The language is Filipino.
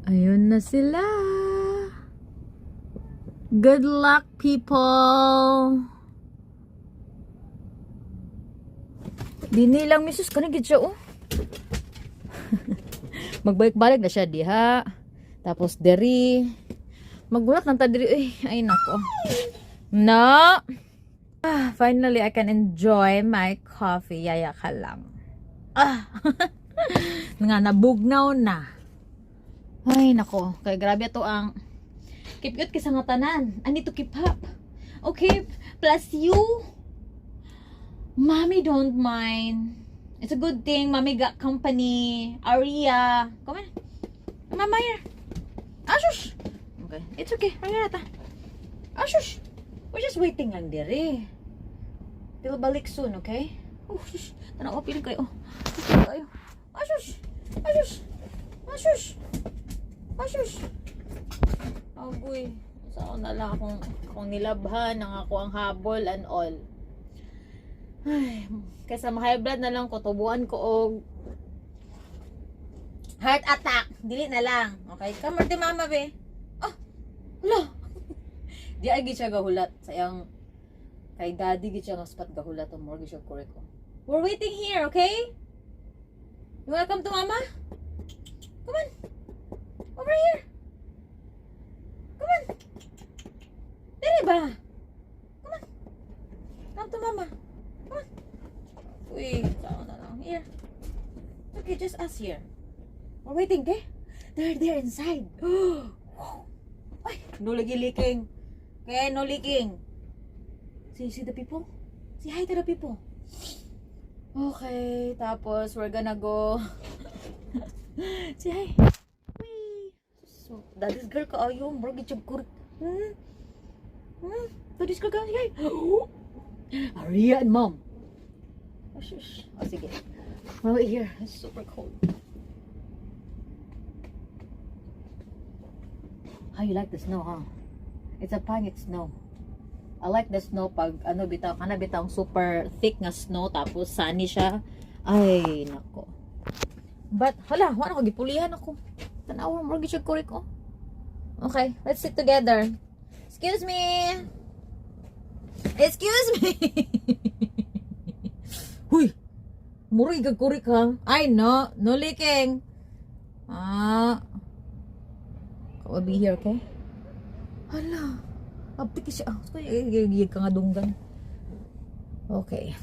Ayun na sila. Good luck, people. Dini lang misus kanigid siya oh. Magbalik-balik na siya diha. Tapos deri. Magbulat lang ta diri. Ay nako. No. Finally I can enjoy my coffee. Yaya ka lang. Nga nabugnaw na. Ay nako. Kay grabe to ang keep cute kisa nga tanan. I need to keep up. Okay, plus you. Mommy don't mind. It's a good thing Mommy got company. Aria. Come on. Mama here. Ashush. Okay. It's okay. Aria ta. Ashush. We're just waiting lang diri. Till balik soon, okay? Oh, shush. Tanaw, piling kayo. Piling kayo. Ashush. Ashush. Ashush. Ashush. Agoy. Saan na lang akong nilabhan ng ako ang habol and all. Ay, kaysa ma-high blood na lang ko, tubuan ko og heart attack. Dili na lang. Okay? Come on, mama, be. Oh, hala. Di ay siya gahulat. Sayang, kay daddy gid siya nga spot gahulat. O more siya correct ko. We're waiting here, okay? You wanna come to mama? Come on. Over here. Come on. Dili ba? Come on. Come to mama. Come on. Uy, saan na lang. Here. Okay, just us here. We're waiting, okay? They're inside. Ay, no leaking. Okay, no leaking. See the people? Say hi to the people. Okay, tapos we're gonna go. Say hi. Wee. So, daddy's girl ka ayaw. Mortgage of court. Daddy's girl ka. Say hi. Aria and mom. Oh, shush. Oh, sige. We'll wait here. It's super cold. How you like the snow, huh? It's a pangit snow. I like the snow pag ano bitaw, kana bitaw super thick nga snow tapos sunny siya. Ay, nako. But hala, wala ko gipulihan ako. Tanaw mo gyud ko ko. Okay, let's sit together. Excuse me. Excuse me. Huy. Muri ka kurik ha. Ay no, no leaking. I'll be here, okay? Hala. Abtik siya. Kaya ka nga dunggan. Okay.